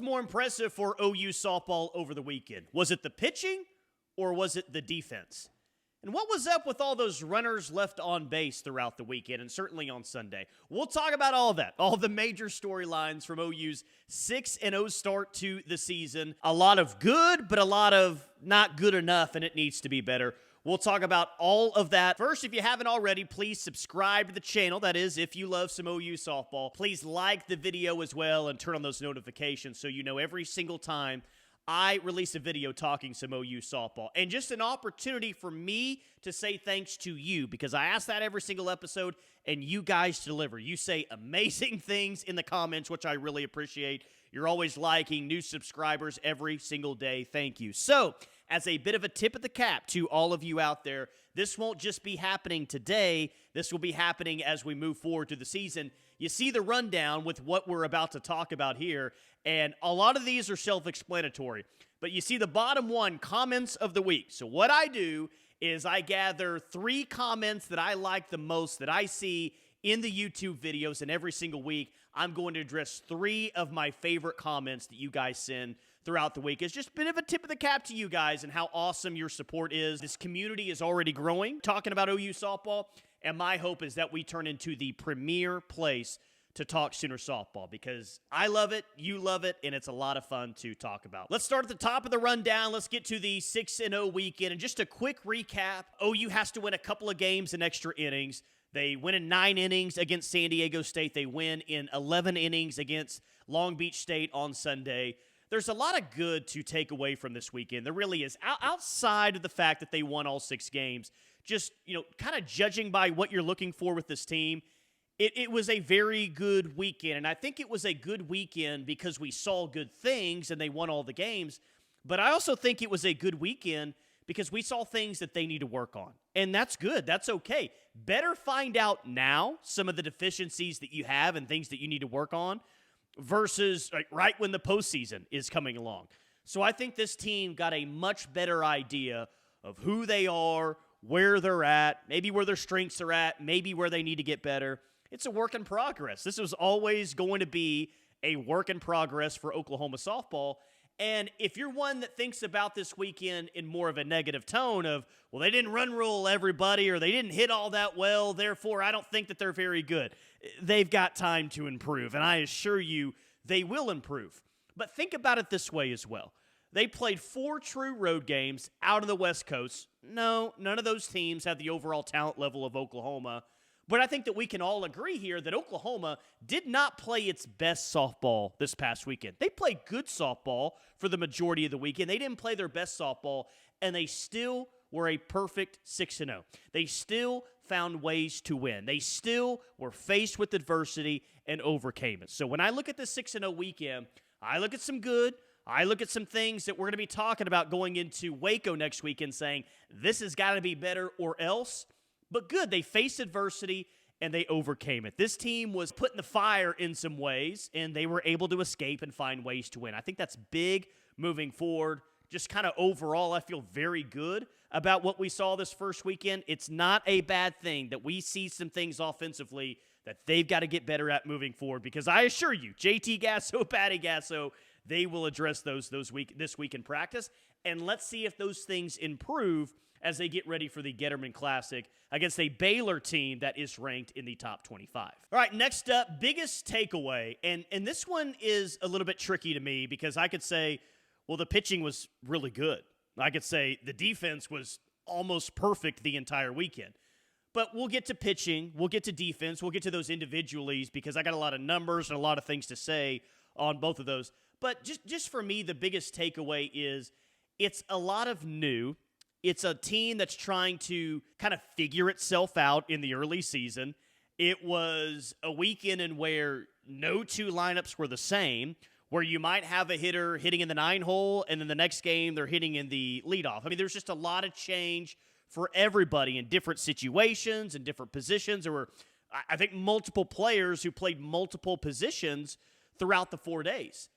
was more impressive for OU softball over the weekend? Was it the pitching or was it the defense? And what was up with all those runners left on base throughout the weekend and certainly on Sunday? We'll talk about all that, all the major storylines from OU's 6-0 start to the season. A lot of good, but a lot of not good enough, and it needs to be better. We'll talk about all of that. First, if you haven't already, please subscribe to the channel. That is, if you love some OU softball. Please like the video as well and turn on those notifications so you know every single time I release a video talking some OU softball. And just an opportunity for me to say thanks to you, because I ask that every single episode, and you guys deliver. You say amazing things in the comments, which I really appreciate. You're always liking new subscribers every single day. Thank you. So, as a bit of a tip of the cap to all of you out there, this won't just be happening today. This will be happening as we move forward to the season. You see the rundown with what we're about to talk about here, and a lot of these are self-explanatory. But you see the bottom one, comments of the week. So what I do is I gather 3 comments that I like the most that I see in the YouTube videos, and every single week I'm going to address 3 of my favorite comments that you guys send throughout the week. It's just a bit of a tip of the cap to you guys and how awesome your support is. This community is already growing, talking about OU softball, and my hope is that we turn into the premier place to talk Sooner softball, because I love it, you love it, and it's a lot of fun to talk about. Let's start at the top of the rundown. Let's get to the 6-0 weekend. And just a quick recap, OU has to win a couple of games in extra innings. They win in 9 innings against San Diego State. They win in 11 innings against Long Beach State on Sunday. There's a lot of good to take away from this weekend. There really is. Outside of the fact that they won all 6 games, just, kind of judging by what you're looking for with this team, it was a very good weekend. And I think it was a good weekend because we saw good things and they won all the games. But I also think it was a good weekend because we saw things that they need to work on. And that's good. That's okay. Better find out now some of the deficiencies that you have and things that you need to work on versus right when the postseason is coming along. So I think this team got a much better idea of who they are, where they're at, maybe where their strengths are at, maybe where they need to get better. It's a work in progress. This was always going to be a work in progress for Oklahoma softball. And if you're one that thinks about this weekend in more of a negative tone of, well, they didn't run rule everybody or they didn't hit all that well, therefore I don't think that they're very good. They've got time to improve, and I assure you they will improve. But think about it this way as well. They played 4 true road games out of the West Coast. No, none of those teams have the overall talent level of Oklahoma. But I think that we can all agree here that Oklahoma did not play its best softball this past weekend. They played good softball for the majority of the weekend. They didn't play their best softball, and they still were a perfect 6-0. They still found ways to win. They still were faced with adversity and overcame it. So when I look at this 6-0 weekend, I look at some good. I look at some things that we're going to be talking about going into Waco next weekend saying, this has got to be better or else. But good, they faced adversity and they overcame it. This team was put in the fire in some ways, and they were able to escape and find ways to win. I think that's big moving forward. Just kind of overall, I feel very good about what we saw this first weekend. It's not a bad thing that we see some things offensively that they've got to get better at moving forward, because I assure you, JT Gasso, Patty Gasso, they will address those this week in practice. And let's see if those things improve as they get ready for the Getterman Classic against a Baylor team that is ranked in the top 25. All right, next up, biggest takeaway. And this one is a little bit tricky to me because I could say, well, the pitching was really good. I could say the defense was almost perfect the entire weekend. But we'll get to pitching, we'll get to defense, we'll get to those individualities because I got a lot of numbers and a lot of things to say on both of those. But just for me, the biggest takeaway is it's a lot of new. It's a team that's trying to kind of figure itself out in the early season. It was a weekend in where no 2 lineups were the same, where you might have a hitter hitting in the 9 hole, and then the next game they're hitting in the leadoff. I mean, there's just a lot of change for everybody in different situations and different positions. There were, I think, multiple players who played multiple positions throughout the 4 days.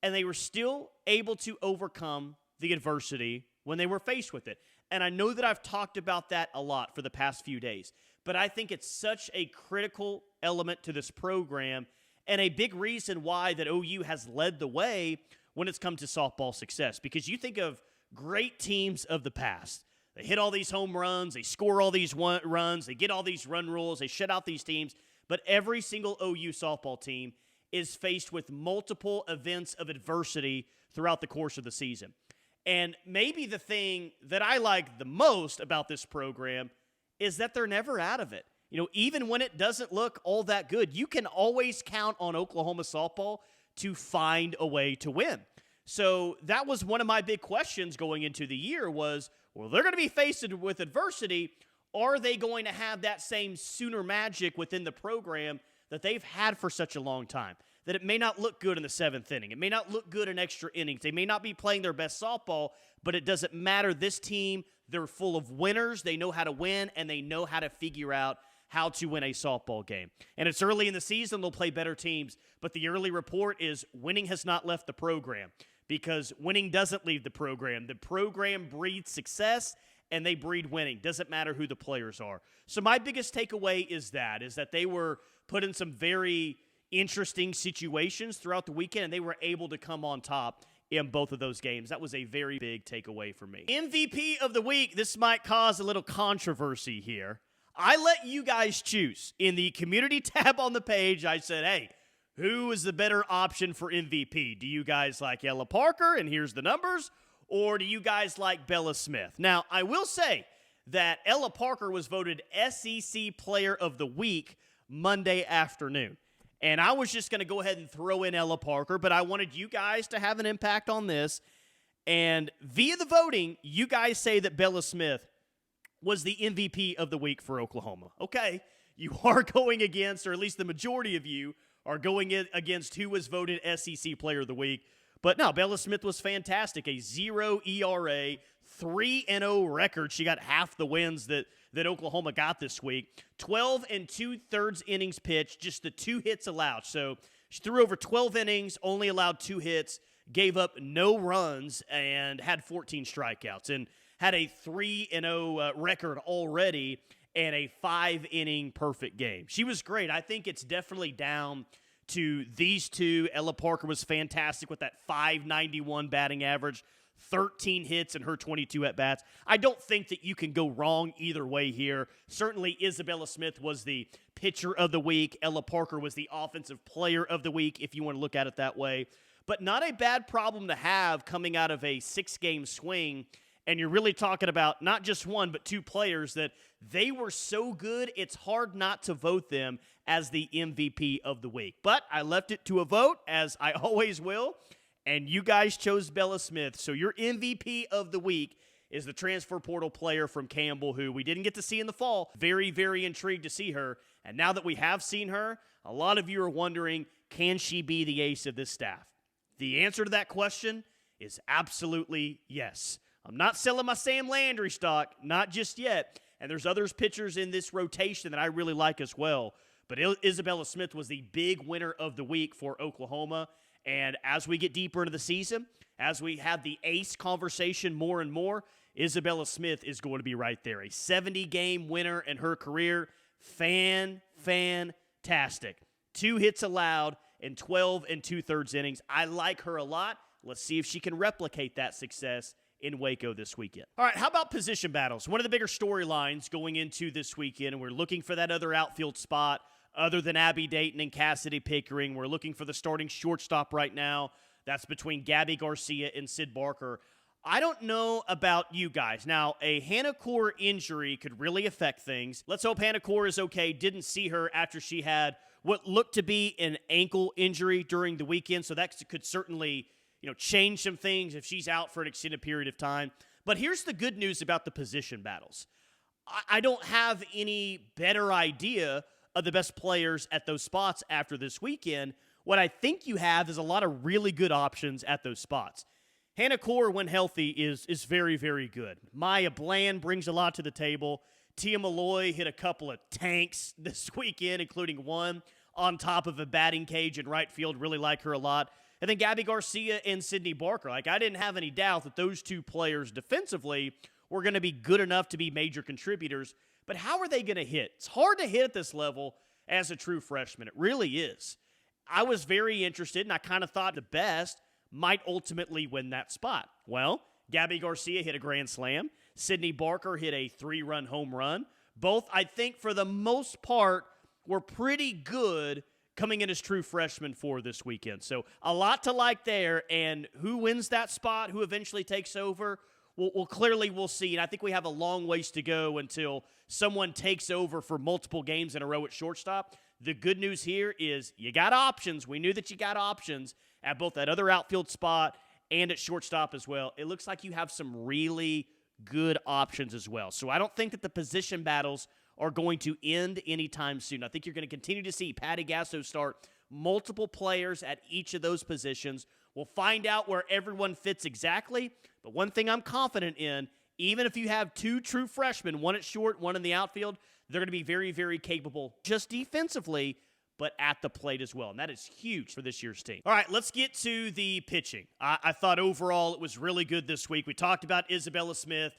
And they were still able to overcome the adversity when they were faced with it. And I know that I've talked about that a lot for the past few days, but I think it's such a critical element to this program, and a big reason why that OU has led the way when it's come to softball success. Because you think of great teams of the past. They hit all these home runs, they score all these runs, they get all these run rules, they shut out these teams, but every single OU softball team is faced with multiple events of adversity throughout the course of the season. And maybe the thing that I like the most about this program is that they're never out of it. You know, even when it doesn't look all that good, you can always count on Oklahoma softball to find a way to win. So that was one of my big questions going into the year was, well, they're going to be faced with adversity. Are they going to have that same Sooner magic within the program that they've had for such a long time? That it may not look good in the seventh inning. It may not look good in extra innings. They may not be playing their best softball, but it doesn't matter. This team, they're full of winners. They know how to win, and they know how to figure out how to win a softball game. And it's early in the season. They'll play better teams. But the early report is winning has not left the program because winning doesn't leave the program. The program breeds success, and they breed winning. Doesn't matter who the players are. So my biggest takeaway is that they were put in some very interesting situations throughout the weekend, and they were able to come on top in both of those games. That was a very big takeaway for me. MVP of the week, this might cause a little controversy here. I let you guys choose. In the community tab on the page, I said, hey, who is the better option for MVP? Do you guys like Ella Parker, and here's the numbers, or do you guys like Bella Smith? Now, I will say that Ella Parker was voted SEC Player of the Week Monday afternoon. And I was just going to go ahead and throw in Ella Parker, but I wanted you guys to have an impact on this. And via the voting, you guys say that Bella Smith was the MVP of the week for Oklahoma. Okay, you are going against, or at least the majority of you are going against who was voted SEC Player of the Week. But no, Bella Smith was fantastic. A 0 ERA, 3-0 record. She got half the wins that Oklahoma got this week. 12 2/3 innings pitched, just the 2 hits allowed. So she threw over 12 innings, only allowed 2 hits, gave up no runs, and had 14 strikeouts, and had a 3-0 record already and a 5-inning perfect game. She was great. I think it's definitely down to these two. Ella Parker was fantastic with that .591 batting average, 13 hits in her 22 at-bats. I don't think that you can go wrong either way here. Certainly, Isabella Smith was the pitcher of the week. Ella Parker was the offensive player of the week, if you want to look at it that way. But not a bad problem to have coming out of a 6-game swing. And you're really talking about not just one, but 2 players that they were so good, it's hard not to vote them as the MVP of the week. But I left it to a vote, as I always will. And you guys chose Bella Smith. So your MVP of the week is the transfer portal player from Campbell, who we didn't get to see in the fall. Very, very intrigued to see her. And now that we have seen her, a lot of you are wondering, can she be the ace of this staff? The answer to that question is absolutely yes. I'm not selling my Sam Landry stock, not just yet. And there's others pitchers in this rotation that I really like as well. But Isabella Smith was the big winner of the week for Oklahoma. And as we get deeper into the season, as we have the ace conversation more and more, Isabella Smith is going to be right there. A 70-game winner in her career. Fantastic. 2 hits allowed in 12 2/3 innings. I like her a lot. Let's see if she can replicate that success in Waco this weekend. All right, how about position battles? One of the bigger storylines going into this weekend, and we're looking for that other outfield spot other than Abby Dayton and Cassidy Pickering. We're looking for the starting shortstop right now. That's between Gabby Garcia and Sid Barker. I don't know about you guys. Now, a Hannah Core injury could really affect things. Let's hope Hannah Core is okay. Didn't see her after she had what looked to be an ankle injury during the weekend, so that could certainly change some things if she's out for an extended period of time. But here's the good news about the position battles. I don't have any better idea of the best players at those spots after this weekend. What I think you have is a lot of really good options at those spots. Hannah Core, when healthy, is very, very good. Maya Bland brings a lot to the table. Tia Malloy hit a couple of tanks this weekend, including one on top of a batting cage in right field. Really like her a lot. And then Gabby Garcia and Sydney Barker. I didn't have any doubt that those 2 players defensively were going to be good enough to be major contributors. But how are they going to hit? It's hard to hit at this level as a true freshman. It really is. I was very interested, and I kind of thought the best might ultimately win that spot. Well, Gabby Garcia hit a grand slam. Sydney Barker hit a 3-run home run. Both, I think, for the most part, were pretty good coming in as true freshmen for this weekend. So a lot to like there, and who wins that spot, who eventually takes over, we'll see. And I think we have a long ways to go until someone takes over for multiple games in a row at shortstop. The good news here is you got options. We knew that you got options at both that other outfield spot and at shortstop as well. It looks like you have some really good options as well. So I don't think that the position battles are going to end anytime soon. I think you're going to continue to see Patty Gasso start multiple players at each of those positions. We'll find out where everyone fits exactly, but one thing I'm confident in, even if you have 2 true freshmen, one at short, one in the outfield, they're going to be very, very capable just defensively, but at the plate as well. And that is huge for this year's team. All right, let's get to the pitching. I thought overall it was really good this week. We talked about Isabella Smith,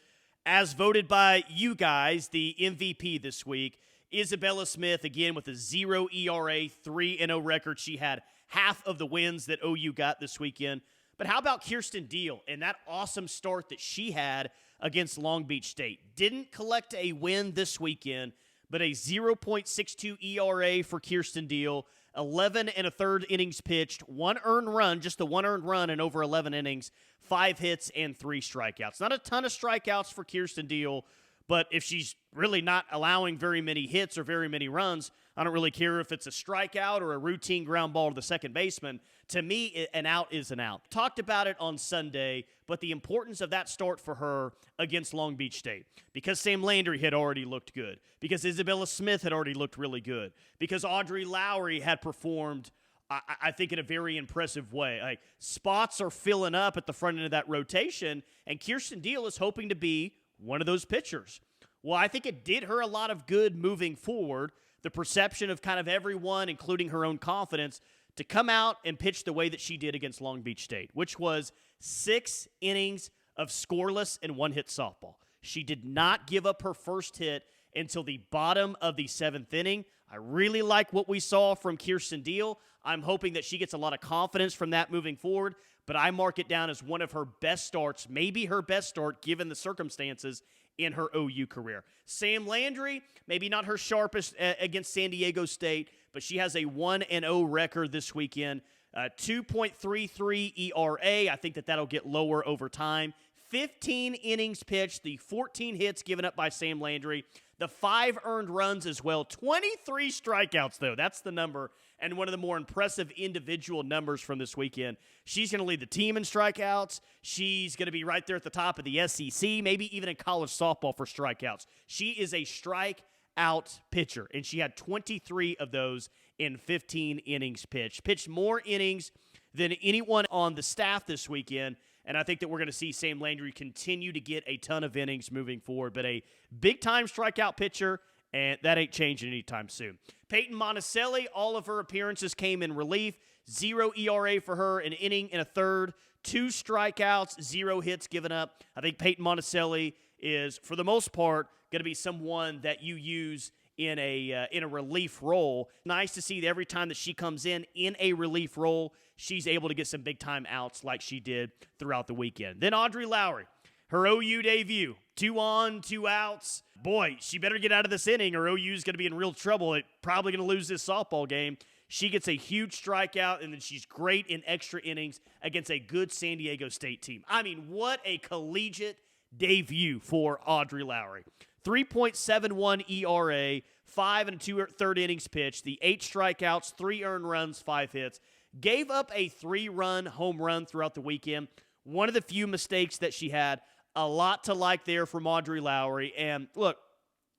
as voted by you guys, the MVP this week. Isabella Smith, again, with a 0 ERA, 3-0 record. She had half of the wins that OU got this weekend. But how about Kirsten Deal and that awesome start that she had against Long Beach State? Didn't collect a win this weekend, but a 0.62 ERA for Kirsten Deal, 11 1/3 innings pitched, 1 earned run, just the 1 earned run in over 11 innings, 5 hits and 3 strikeouts. Not a ton of strikeouts for Kirsten Deal, but if she's really not allowing very many hits or very many runs, I don't really care if it's a strikeout or a routine ground ball to the second baseman. To me, an out is an out. Talked about it on Sunday, but the importance of that start for her against Long Beach State. Because Sam Landry had already looked good. Because Isabella Smith had already looked really good. Because Audrey Lowry had performed, I think, in a very impressive way. Like, spots are filling up at the front end of that rotation, and Kirsten Deal is hoping to be one of those pitchers. Well, I think it did her a lot of good moving forward. The perception of kind of everyone, including her own confidence, to come out and pitch the way that she did against Long Beach State, which was 6 innings of scoreless and 1-hit softball. She did not give up her first hit until the bottom of the 7th inning. I really like what we saw from Kirsten Deal. I'm hoping that she gets a lot of confidence from that moving forward, but I mark it down as one of her best starts, maybe her best start given the circumstances in her OU career. Sam Landry, maybe not her sharpest against San Diego State, but she has a 1-0 record this weekend. 2.33 ERA. I think that that'll get lower over time. 15 innings pitched, the 14 hits given up by Sam Landry, the 5 earned runs as well. 23 strikeouts, though. That's the number, and one of the more impressive individual numbers from this weekend. She's going to lead the team in strikeouts. She's going to be right there at the top of the SEC, maybe even in college softball for strikeouts. She is a strikeout pitcher, and she had 23 of those in 15 innings pitched. Pitched more innings than anyone on the staff this weekend, and I think that we're going to see Sam Landry continue to get a ton of innings moving forward, but a big-time strikeout pitcher, and that ain't changing anytime soon. Peyton Monticelli, all of her appearances came in relief. 0 ERA for her, an inning and a third, 2 strikeouts, 0 hits given up. I think Peyton Monticelli is, for the most part, going to be someone that you use in a relief role. Nice to see that every time that she comes in a relief role, she's able to get some big-time outs like she did throughout the weekend. Then Audrey Lowry, her OU debut, 2 on, 2 outs. Boy, she better get out of this inning or OU's going to be in real trouble. It's probably going to lose this softball game. She gets a huge strikeout, and then she's great in extra innings against a good San Diego State team. I mean, what a collegiate debut for Audrey Lowry. 3.71 ERA, 5 2/3 innings pitched, the 8 strikeouts, 3 earned runs, 5 hits. Gave up a 3-run home run throughout the weekend. One of the few mistakes that she had. A lot to like there from Audrey Lowry. And look,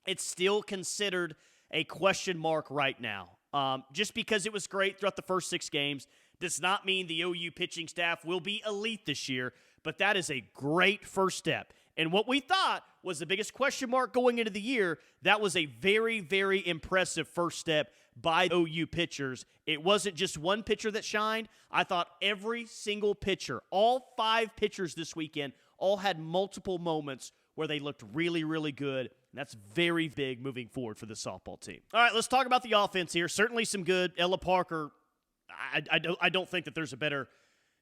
it's still considered a question mark right now. Just because it was great throughout the first 6 games does not mean the OU pitching staff will be elite this year, but that is a great first step. And what we thought was the biggest question mark going into the year, that was a very, very impressive first step by OU pitchers. It wasn't just one pitcher that shined. I thought every single pitcher, all 5 pitchers this weekend, all had multiple moments where they looked really, really good. And that's very big moving forward for the softball team. All right, let's talk about the offense here. Certainly some good. Ella Parker I don't think that there's a better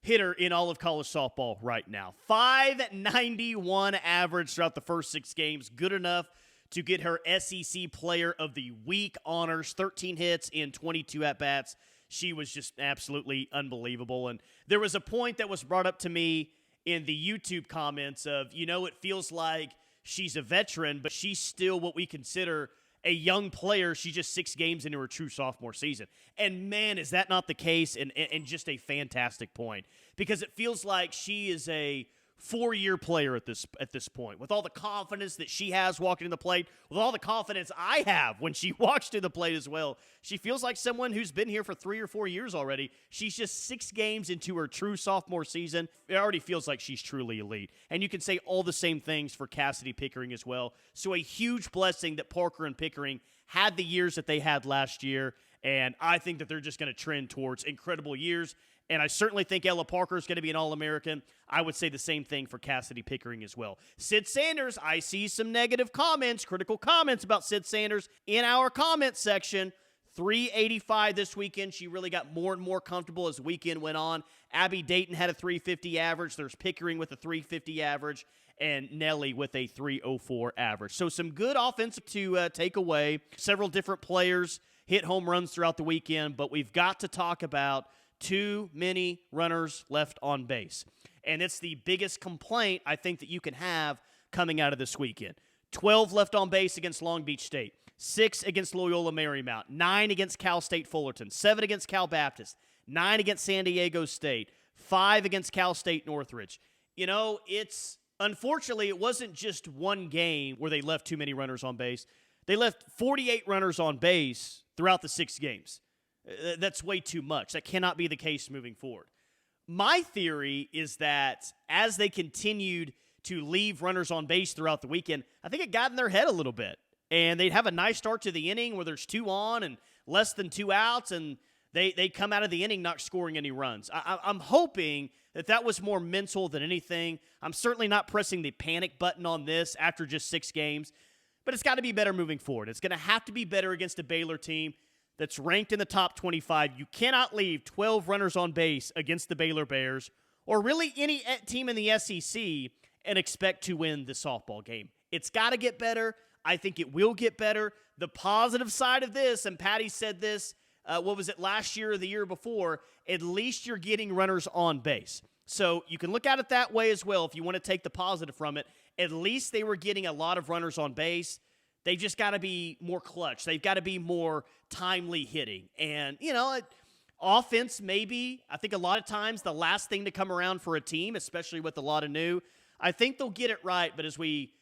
hitter in all of college softball right now. 591 average throughout the first 6 games. Good enough to get her SEC Player of the Week honors. 13 hits in 22 at-bats. She was just absolutely unbelievable. And there was a point that was brought up to me in the YouTube comments of, it feels like she's a veteran, but she's still what we consider a young player. She's just 6 games into her true sophomore season. And man, is that not the case, and just a fantastic point. Because it feels like she is a 4-year player at this point, with all the confidence that she has walking to the plate, with all the confidence I have when she walks to the plate as well. She feels like someone who's been here for 3 or 4 years already. She's just 6 games into her true sophomore season. It already feels like she's truly elite. And you can say all the same things for Cassidy Pickering as well. So a huge blessing that Parker and Pickering had the years that they had last year, and I think that they're just going to trend towards incredible years. And I certainly think Ella Parker is going to be an All-American. I would say the same thing for Cassidy Pickering as well. Sid Sanders, I see some negative comments, critical comments about Sid Sanders in our comment section. 385 this weekend. She really got more and more comfortable as the weekend went on. Abby Dayton had a 350 average. There's Pickering with a 350 average, and Nelly with a 304 average. So some good offensive to take away. Several different players hit home runs throughout the weekend, but we've got to talk about too many runners left on base. And it's the biggest complaint I think that you can have coming out of this weekend. 12 left on base against Long Beach State, 6 against Loyola Marymount, 9 against Cal State Fullerton, 7 against Cal Baptist, 9 against San Diego State, 5 against Cal State Northridge. Unfortunately, it wasn't just one game where they left too many runners on base. They left 48 runners on base throughout the 6 games. That's way too much. That cannot be the case moving forward. My theory is that as they continued to leave runners on base throughout the weekend, I think it got in their head a little bit. And they'd have a nice start to the inning where there's 2 on and less than 2 outs, and they come out of the inning not scoring any runs. I'm hoping that was more mental than anything. I'm certainly not pressing the panic button on this after just 6 games, but it's got to be better moving forward. It's going to have to be better against a Baylor team that's ranked in the top 25. You cannot leave 12 runners on base against the Baylor Bears or really any team in the SEC and expect to win the softball game. It's got to get better. I think it will get better. The positive side of this, and Patty said this, last year or the year before, at least you're getting runners on base. So you can look at it that way as well if you want to take the positive from it. At least they were getting a lot of runners on base. They just got to be more clutch. They've got to be more timely hitting. And, offense maybe, I think a lot of times the last thing to come around for a team, especially with a lot of new. I think they'll get it right, but as we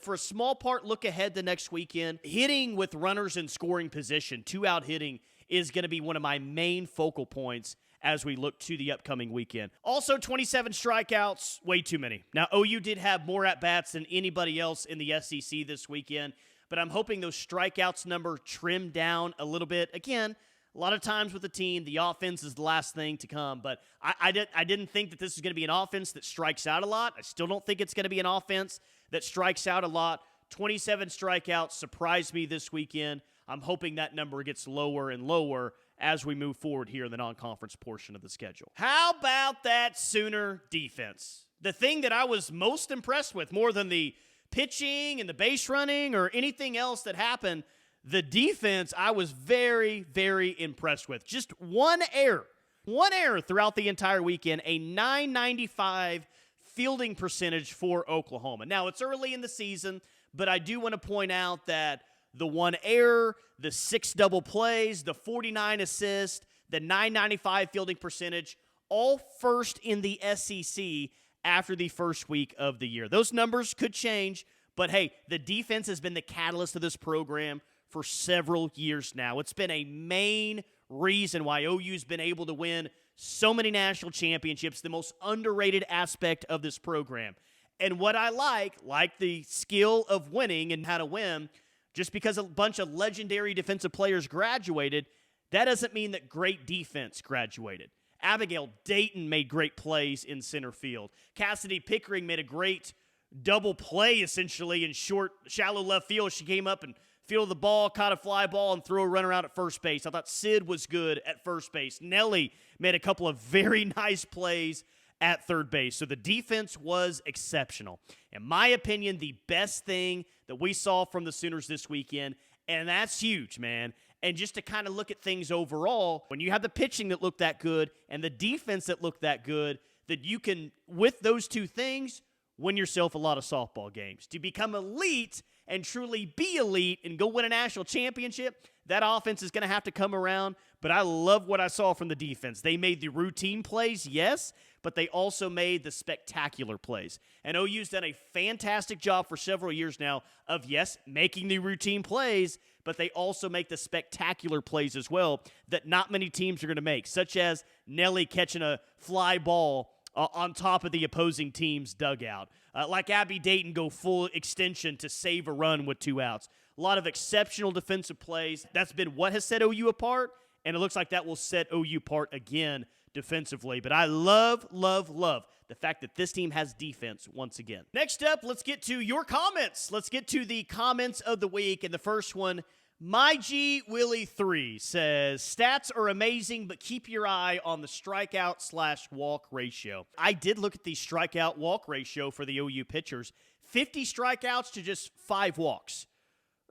for a small part look ahead to next weekend, hitting with runners in scoring position, 2-out hitting is going to be one of my main focal points as we look to the upcoming weekend. Also, 27 strikeouts, way too many. Now, OU did have more at-bats than anybody else in the SEC this weekend, but I'm hoping those strikeouts number trim down a little bit. Again, a lot of times with the team, the offense is the last thing to come, but I didn't think that this is going to be an offense that strikes out a lot. I still don't think it's going to be an offense that strikes out a lot. 27 strikeouts surprised me this weekend. I'm hoping that number gets lower and lower as we move forward here in the non-conference portion of the schedule. How about that Sooner defense? The thing that I was most impressed with, more than the pitching and the base running or anything else that happened, the defense I was very, very impressed with. Just one error throughout the entire weekend, a .995 fielding percentage for Oklahoma. Now, it's early in the season, but I do want to point out that the one error, the 6 double plays, the 49 assists, the .995 fielding percentage, all first in the SEC after the first week of the year. Those numbers could change, but hey, the defense has been the catalyst of this program for several years now. It's been a main reason why OU's been able to win so many national championships, the most underrated aspect of this program. And what I like the skill of winning and how to win. Just because a bunch of legendary defensive players graduated, that doesn't mean that great defense graduated. Abigail Dayton made great plays in center field. Cassidy Pickering made a great double play, essentially, in shallow left field. She came up and field the ball, caught a fly ball, and threw a runner out at first base. I thought Sid was good at first base. Nelly made a couple of very nice plays at third base. So the defense was exceptional. In my opinion, the best thing that we saw from the Sooners this weekend, and that's huge, man. And just to kind of look at things overall, when you have the pitching that looked that good and the defense that looked that good, that you can, with those two things, win yourself a lot of softball games. To become elite and truly be elite and go win a national championship, that offense is going to have to come around. But I love what I saw from the defense. They made the routine plays, yes, but they also made the spectacular plays. And OU's done a fantastic job for several years now of, yes, making the routine plays, but they also make the spectacular plays as well that not many teams are going to make, such as Nelly catching a fly ball on top of the opposing team's dugout. Like Abby Dayton go full extension to save a run with 2 outs. A lot of exceptional defensive plays. That's been what has set OU apart, and it looks like that will set OU apart again defensively. But I love the fact that this team has defense once again. Next up, let's get to your comments. Let's get to the comments of the week. And the first one, My G Willie 3 says, stats are amazing, but keep your eye on the strikeout/walk ratio. I did look at the strikeout-walk ratio for the OU pitchers. 50 strikeouts to just 5 walks.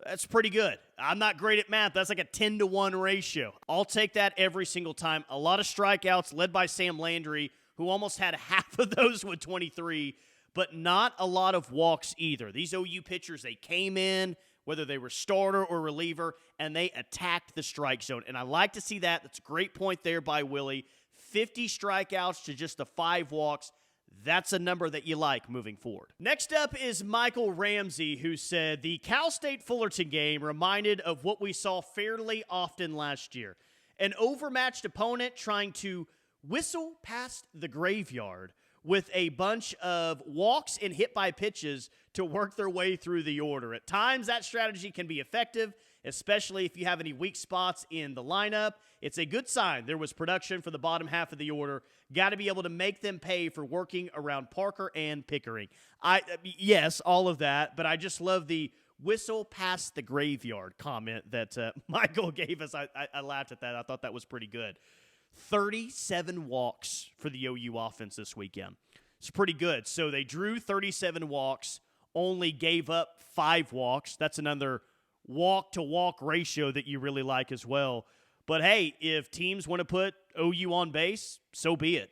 That's pretty good. I'm not great at math. That's like a 10-to-1 ratio. I'll take that every single time. A lot of strikeouts led by Sam Landry, who almost had half of those with 23, but not a lot of walks either. These OU pitchers, they came in, whether they were starter or reliever, and they attacked the strike zone. And I like to see that. That's a great point there by Willie. 50 strikeouts to just the 5 walks. That's a number that you like moving forward. Next up is Michael Ramsey, who said, the Cal State Fullerton game reminded of what we saw fairly often last year. An overmatched opponent trying to whistle past the graveyard with a bunch of walks and hit by pitches to work their way through the order. At times, that strategy can be effective, especially if you have any weak spots in the lineup. It's a good sign there was production for the bottom half of the order. Got to be able to make them pay for working around Parker and Pickering. Yes, all of that, but I just love the whistle past the graveyard comment that Michael gave us. I laughed at that. I thought that was pretty good. 37 walks for the OU offense this weekend. It's pretty good. So they drew 37 walks, only gave up 5 walks. That's another walk-to-walk ratio that you really like as well. But hey, if teams want to put OU on base, so be it.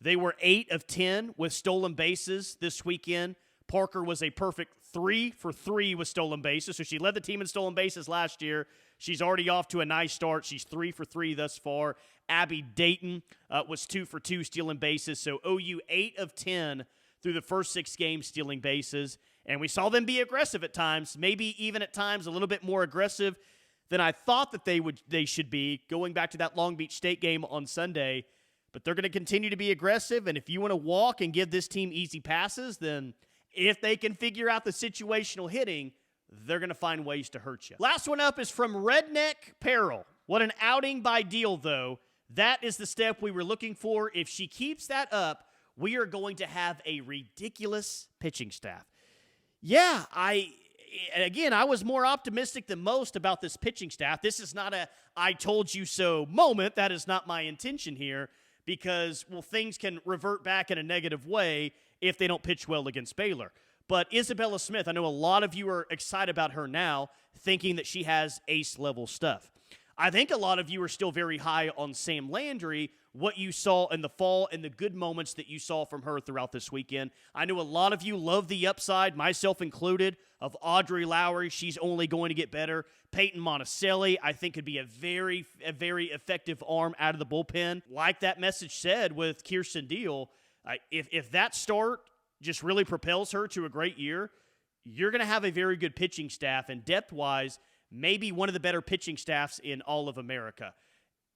They were 8 of 10 with stolen bases this weekend. Parker was a perfect 3 for 3 with stolen bases. So she led the team in stolen bases last year. She's already off to a nice start. She's 3 for 3 thus far. Abby Dayton was 2 for 2 stealing bases. So OU 8 of 10 through the first 6 games stealing bases. And we saw them be aggressive at times, maybe even at times a little bit more aggressive than I thought that they should be, going back to that Long Beach State game on Sunday. But they're going to continue to be aggressive, and if you want to walk and give this team easy passes, then if they can figure out the situational hitting, they're going to find ways to hurt you. Last one up is from Redneck Peril. What an outing by Deal, though. That is the step we were looking for. If she keeps that up, we are going to have a ridiculous pitching staff. Yeah, I was more optimistic than most about this pitching staff. This is not a I told you so moment. That is not my intention here because, well, things can revert back in a negative way if they don't pitch well against Baylor. But Isabella Smith, I know a lot of you are excited about her now, thinking that she has ace-level stuff. I think a lot of you are still very high on Sam Landry, what you saw in the fall and the good moments that you saw from her throughout this weekend. I know a lot of you love the upside, myself included, of Audrey Lowry. She's only going to get better. Peyton Monticelli, I think, could be a very effective arm out of the bullpen. Like that message said with Kirsten Deal, if that start just really propels her to a great year, you're going to have a very good pitching staff, and depth-wise, maybe one of the better pitching staffs in all of America.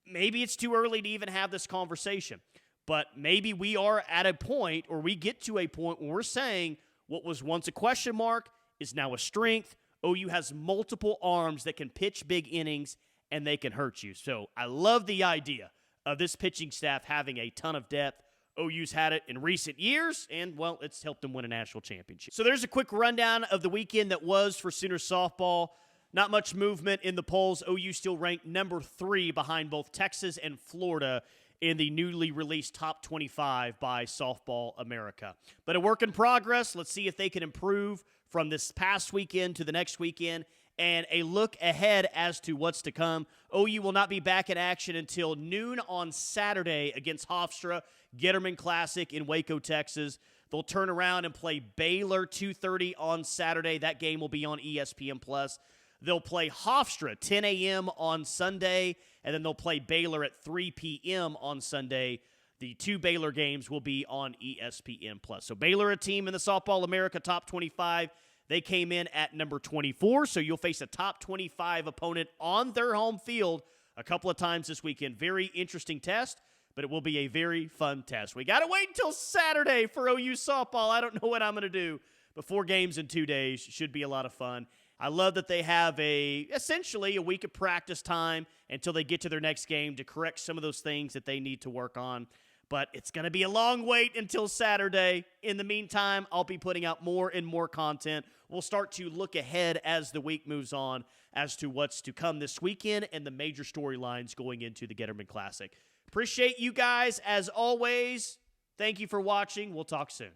Maybe it's too early to even have this conversation, but maybe we are at a point, or we get to a point where we're saying what was once a question mark is now a strength. OU has multiple arms that can pitch big innings, and they can hurt you. So I love the idea of this pitching staff having a ton of depth. OU's had it in recent years, and, well, it's helped them win a national championship. So there's a quick rundown of the weekend that was for Sooner softball. Not much movement in the polls. OU still ranked number 3 behind both Texas and Florida in the newly released Top 25 by Softball America. But a work in progress. Let's see if they can improve from this past weekend to the next weekend, and a look ahead as to what's to come. OU will not be back in action until noon on Saturday against Hofstra, Getterman Classic in Waco, Texas. They'll turn around and play Baylor 2:30 on Saturday. That game will be on ESPN+. They'll play Hofstra 10 a.m. on Sunday, and then they'll play Baylor at 3 p.m. on Sunday. The 2 Baylor games will be on ESPN+. So Baylor, a team in the Softball America Top 25. They came in at number 24, so you'll face a top 25 opponent on their home field a couple of times this weekend. Very interesting test, but it will be a very fun test. We got to wait until Saturday for OU softball. I don't know what I'm going to do, but 4 games in 2 days should be a lot of fun. I love that they have essentially a week of practice time until they get to their next game to correct some of those things that they need to work on. But it's going to be a long wait until Saturday. In the meantime, I'll be putting out more and more content. We'll start to look ahead as the week moves on as to what's to come this weekend and the major storylines going into the Getterman Classic. Appreciate you guys as always. Thank you for watching. We'll talk soon.